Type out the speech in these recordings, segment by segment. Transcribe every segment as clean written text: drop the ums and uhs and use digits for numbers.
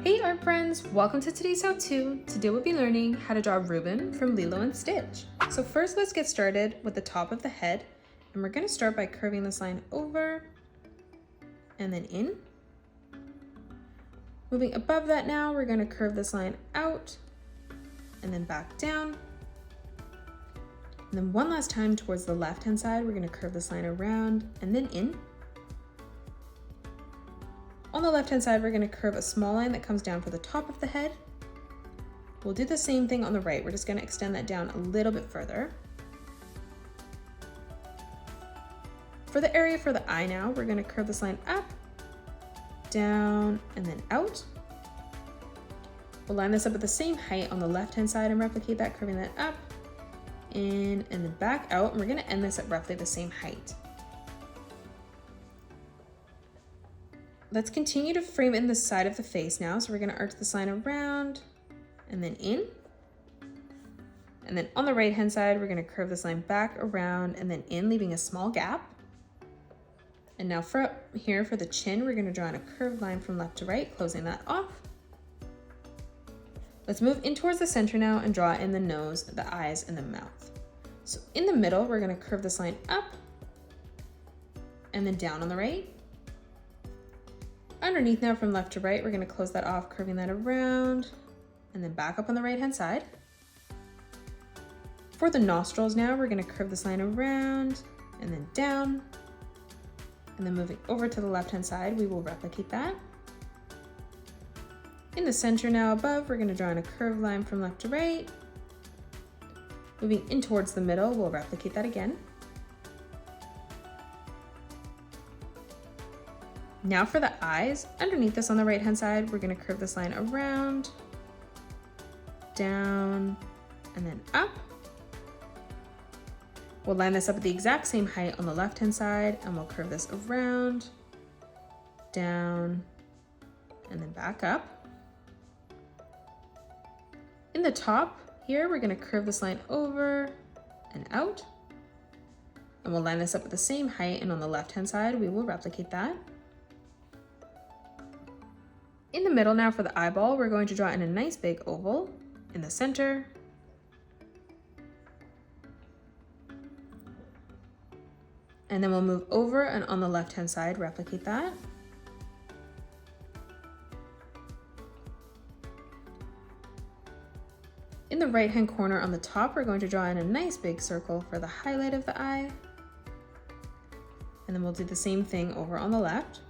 Hey art friends, welcome to today's how-to. Today we'll be learning how to draw Reuben from Lilo and Stitch. So first let's get started with the top of the head, and we're going to start by curving this line over and then in. Moving above that now, we're going to curve this line out and then back down. And then one last time towards the left hand side, we're going to curve this line around and then in. On the left hand side, we're going to curve a small line that comes down for the top of the head. We'll do the same thing on the right. We're just going to extend that down a little bit further. For the area for the eye now, we're going to curve this line up, down, and then out. We'll line this up at the same height on the left hand side and replicate that, curving that up, in, and then back out. And we're going to end this at roughly the same height. Let's continue to frame in the side of the face now. So we're going to arch this line around and then in. And then on the right hand side, we're going to curve this line back around and then in, leaving a small gap. And now for here for the chin, we're going to draw in a curved line from left to right, closing that off. Let's move in towards the center now and draw in the nose, the eyes, and the mouth. So in the middle, we're going to curve this line up and then down on the right. Underneath now from left to right, we're going to close that off, curving that around and then back up on the right hand side. For the nostrils now, we're going to curve this line around and then down. And then moving over to the left hand side, we will replicate that. In the center now above, we're going to draw in a curved line from left to right. Moving in towards the middle, we'll replicate that again. Now for the eyes, underneath this on the right hand side, we're going to curve this line around, down, and then up. We'll line this up at the exact same height on the left hand side, and we'll curve this around, down, and then back up. In the top here, we're going to curve this line over and out, and we'll line this up at the same height, and on the left hand side, we will replicate that. In the middle now for the eyeball, we're going to draw in a nice big oval in the center. And then we'll move over and on the left hand side, replicate that. In the right hand corner on the top, we're going to draw in a nice big circle for the highlight of the eye. And then we'll do the same thing over on the left.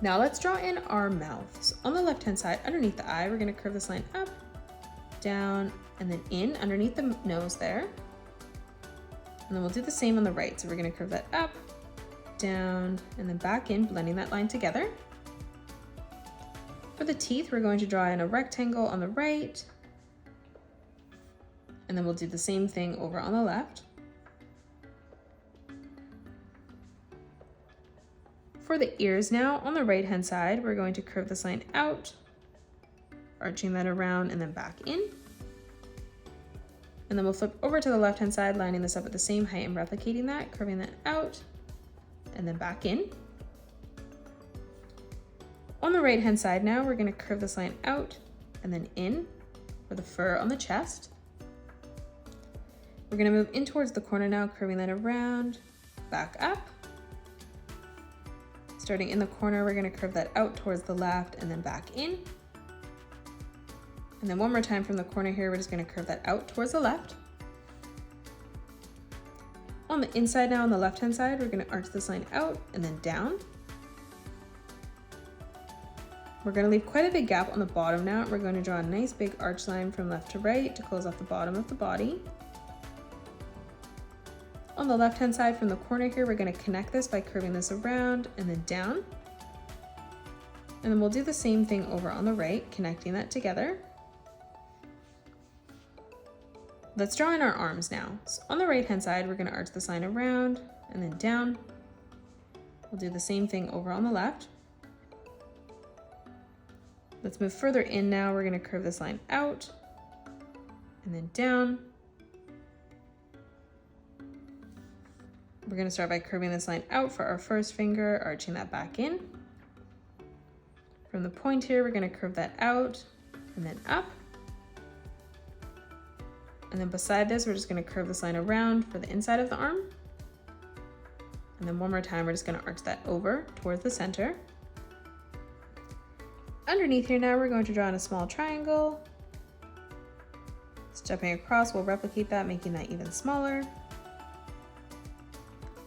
Now let's draw in our mouth. So on the left hand side, underneath the eye, we're going to curve this line up, down, and then in underneath the nose there. And then we'll do the same on the right. So we're going to curve that up, down, and then back in, blending that line together. For the teeth, we're going to draw in a rectangle on the right. And then we'll do the same thing over on the left. For the ears now, on the right hand side, we're going to curve this line out, arching that around and then back in. And then we'll flip over to the left hand side, lining this up at the same height and replicating that, curving that out and then back in. On the right hand side now, we're going to curve this line out and then in for the fur on the chest. We're going to move in towards the corner now, curving that around, back up. Starting in the corner, we're going to curve that out towards the left and then back in. And then one more time from the corner here, we're just going to curve that out towards the left. On the inside now, on the left hand side, we're going to arch this line out and then down. We're going to leave quite a big gap on the bottom now. We're going to draw a nice big arch line from left to right to close off the bottom of the body. On the left hand side from the corner here, we're going to connect this by curving this around and then down. And then we'll do the same thing over on the right, connecting that together. Let's draw in our arms now. So on the right hand side, we're going to arch this line around and then down. We'll do the same thing over on the left. Let's move further in now. We're going to curve this line out and then down. We're gonna start by curving this line out for our first finger, arching that back in. From the point here, we're gonna curve that out and then up. And then beside this, we're just gonna curve this line around for the inside of the arm. And then one more time, we're just gonna arch that over towards the center. Underneath here now, we're going to draw in a small triangle. Stepping across, we'll replicate that, making that even smaller.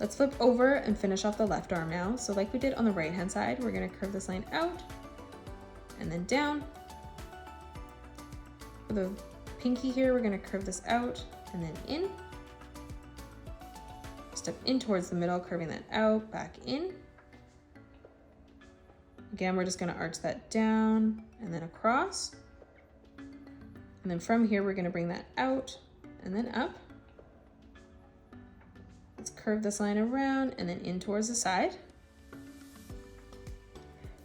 Let's flip over and finish off the left arm now. So like we did on the right hand side, we're gonna curve this line out and then down. For the pinky here, we're gonna curve this out and then in. Step in towards the middle, curving that out, back in. Again, we're just gonna arch that down and then across. And then from here, we're gonna bring that out and then up. Let's curve this line around and then in towards the side.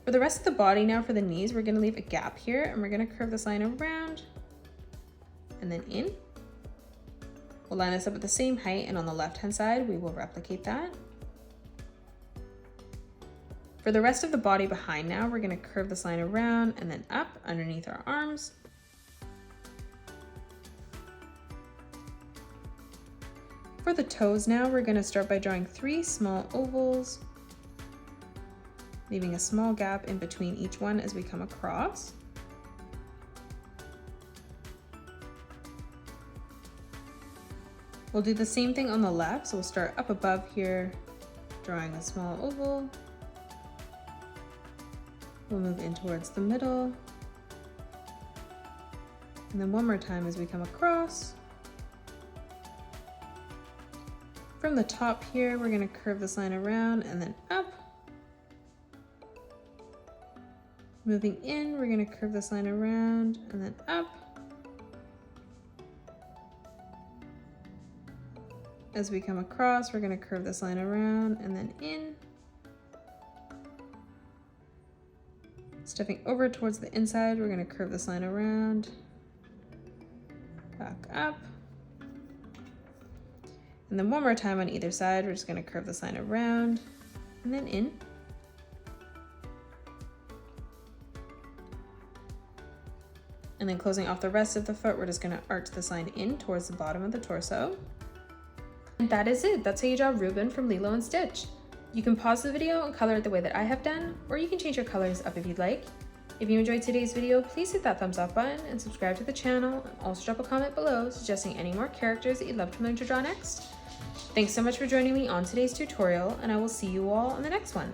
For the rest of the body now, for the knees, we're gonna leave a gap here and we're gonna curve this line around and then in. We'll line this up at the same height, and on the left-hand side, we will replicate that. For the rest of the body behind now, we're gonna curve this line around and then up underneath our arms. For the toes now, we're gonna start by drawing 3 small ovals, leaving a small gap in between each one as we come across. We'll do the same thing on the left, so we'll start up above here, drawing a small oval. We'll move in towards the middle. And then one more time as we come across. From the top here, we're gonna curve this line around and then up. Moving in, we're gonna curve this line around and then up. As we come across, we're gonna curve this line around and then in. Stepping over towards the inside, we're gonna curve this line around, back up. And then one more time on either side, we're just gonna curve this line around and then in. And then closing off the rest of the foot, we're just gonna arch this line in towards the bottom of the torso. And that is it. That's how you draw Reuben from Lilo and Stitch. You can pause the video and color it the way that I have done, or you can change your colors up if you'd like. If you enjoyed today's video, please hit that thumbs up button and subscribe to the channel, and also drop a comment below suggesting any more characters that you'd love to learn to draw next. Thanks so much for joining me on today's tutorial, and I will see you all in the next one.